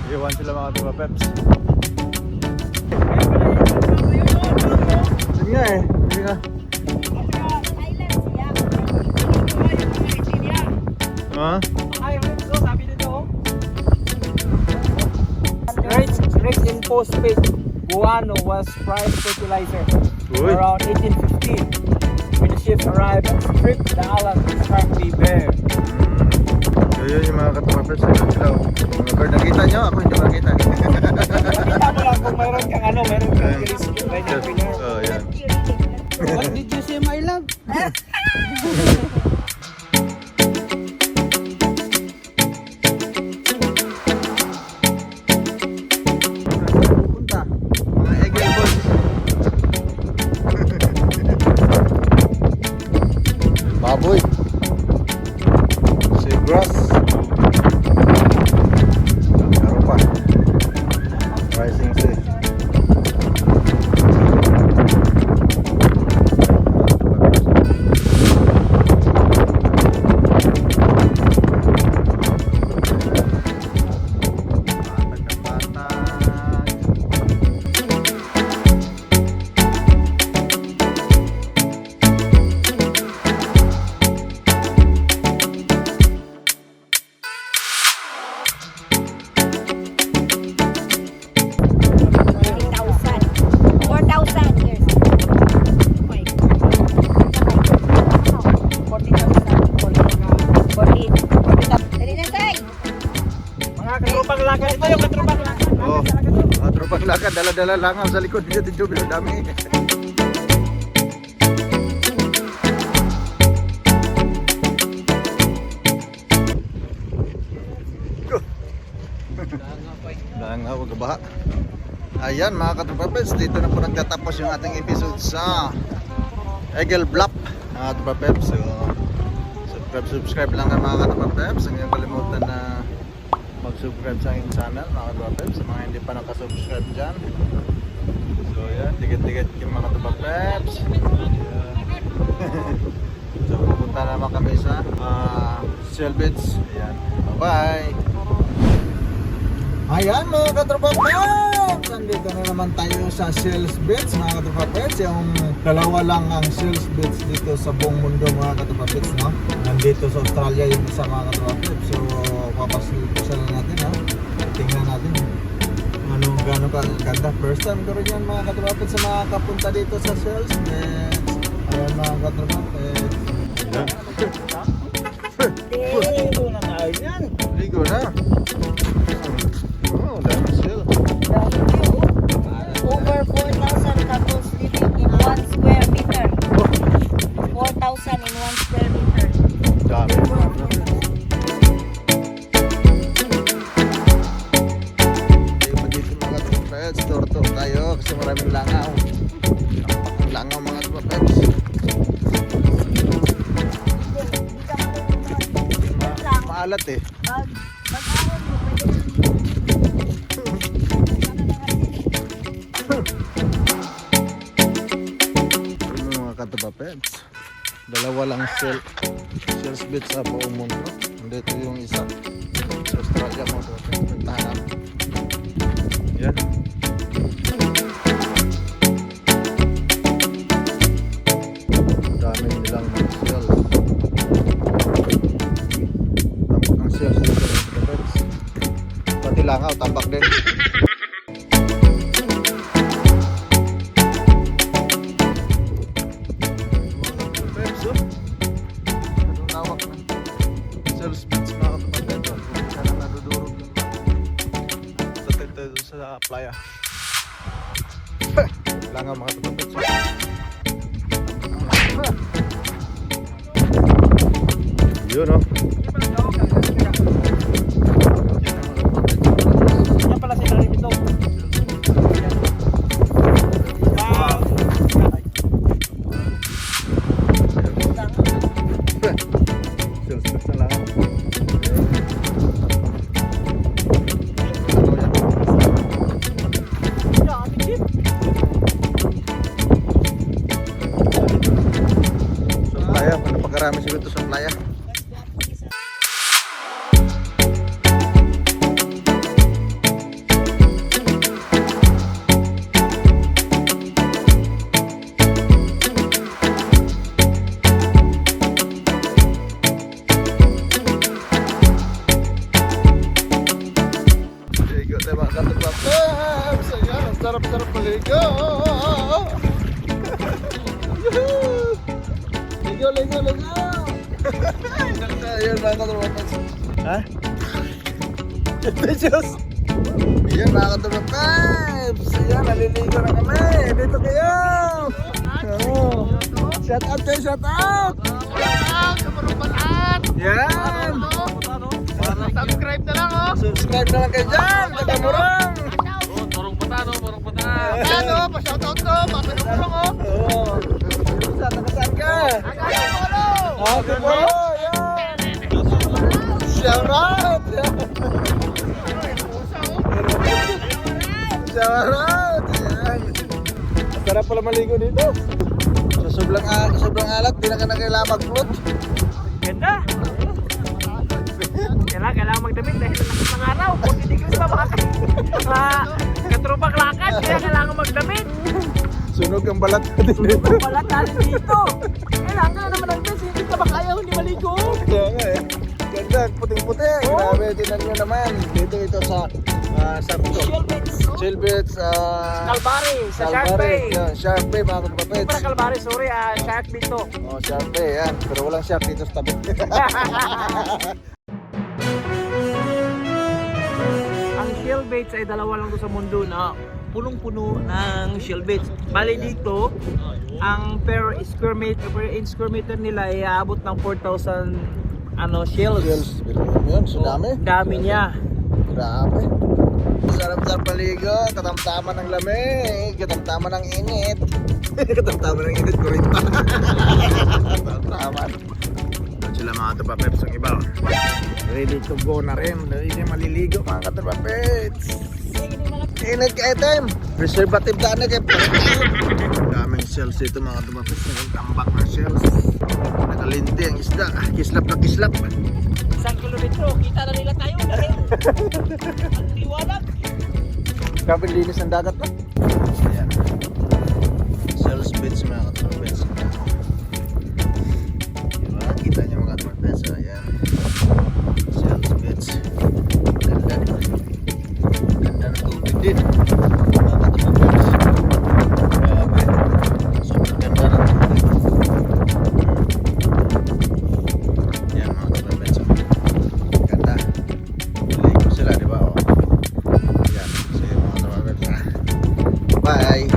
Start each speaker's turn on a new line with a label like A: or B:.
A: Iwan sila mga tropa peps. Sige nga eh. Sige nga. Ha?
B: Raised in postpaid guano was price fertilizer
A: Uy.
B: around 1850. When the ships arrived at strip, the island is currently bare.
A: So yun yung mga katropa peps. Ayun sila. Mga bird, nakita nyo? Ako hindi makita.
B: Kita mo lang kung mayroon kang telescope right now.
A: Oh, yan.
B: What did you say, my love?
A: Punta. Mga Eagle Boys. Baboy. Seagrass. Karupa. Rising sea.
B: Katropang lakad ito yung katropang lakad.
A: Oh, mga tropang lakad, dala-dala langaw sa likod dito, Jubilo, dami. Langaw, gabaha. Ayan mga katropa-peps, dito na po nagtatapos yung ating episode sa Eagle Bluff. Mga katropa-peps, so, subscribe lang ng mga katropa-peps. Huwag niyong kalimutan na mag-subscribe sa aking channel mga katropa-peps. Sa mga hindi pa nakasubscribe dyan, so yan, tigit-tigit yung mga katropa-peps. So pupunta naman kami sa Shell Beach. Ayan, bye-bye. Ayan mga katropa-peps, nandito na naman tayo sa Shells Beach mga katropa-peps. Yung dalawa lang ang Shells Beach dito sa buong mundo mga katropa-peps, no? Nandito sa Australia yung isa mga katropa-peps. So papasal natin, ha? Tingnan natin anong gano'n kaganda. First time ko rin yan mga katropa-peps sa mga kapunta dito sa Shells Beach. Ayan mga katropa-peps.
B: Ligo na tayo yan.
A: Ligo na. Oh, dami shell.
C: Over 4,000 couples living in 1 square meter. 4,000 in 1 square meter.
A: Dami. Dito mga katropa-peps, turto tayo kasi maraming langaw. Ang langaw mga katropa-peps. Maalat eh.
C: Mag-ahon mo,
A: Ano mga katropa-peps, dalawa lang Shells Beach sa buong mundo. Dito yung isa sa Australia mga katropa-peps. Puntahan namin. Yan. Dami nilang shells. Tambak ang shells dito mga katropa-peps. Pati langaw, tambak din. Sa playa. Langaw mga katropa-peps. Yun oh.
B: Yan pala sila rin ito.
A: Shells Beach na langaw. Playa, napakarami siguro ito sa playa. ganda mga katrapapets. Ayan, ang sarap-sarap maligo. Yuhuu! Ligo, ligo, ligo! Ganda, ayan mga katrapapets. Ha? Delicious! Ayan mga katrapapets. Ayan, naliligo na kami. Dito kayo! Oh. Shout out kayo, shout out! Yan!
B: Subscribe na lang oh.
A: Subscribe na lang kayo dyan! Tagamurang!
B: Turong pata no, turong pata.
A: Ano? Pa-shoutout ko! Pa-pinumulong oh! Oo! Saan ka? Ah, Kupolo! Yan! Shout out! Shout out! Yan! Sarap pala maligo dito. So, sobrang alat, di na ka na kailangan mag-float.
B: Ganda. Kailangan magdamit dahil lakas ng araw. 40 degrees pa ba? Katropak lakad, kaya kailangan magdamit.
A: Sunog ang balat natin dito.
B: Wala tayo dito. Kailangan naman ang best, hindi ka ba kaya hindi maligo?
A: Kaya nga eh. Ganda, puting-puti. Grabe, tinan nyo naman. Dito ito sa Chilbits,
B: Calvary, sa Shark Bay.
A: Shark Bay, mga
B: Hindi
A: kapapets.
B: pala Calvary, sorry, Shark dito.
A: Oh, Shark Bay, yan. Pero walang shark dito sa tabi.
B: Ang shellbaits ay dalawa lang to sa mundo na punong-puno ng shellbaits. Bali dito, ang per square meter nila ay aabot ng 4,000 shells.
A: Yun, so dami.
B: Dami niya.
A: Grabe. Sarap-sarap paligo, katamtaman ng lamig, katamtaman ng init. Katamtaman ng init ko rin pa. Katamtaman. Doon sila mga katrapapets ang iba. Ready to go na rin. Ready maliligo mga katrapapets. Init ka item. Preservative daan na kayo. Daming shells dito mga katrapapets. Nagtambak ng shells. Nakalinti ang isda. Kislap na kislap.
B: Isang kilometro, kita na nila tayo. Ang liwanag.
A: Grabe linis ng dagat na. Ayan. Shells bits mga katrapapets. Diba? Kita nyo mga katrapapets. Ayan. Shells bits. Ganda. Ganda na tubig din. Mga katrapapets. Grabe. Sobrang ganda ng tubig. Ayan mga katrapapets. Ganda. Maligo sila, di ba? Oh. Ayan. Sige mga katrapapets. Bye!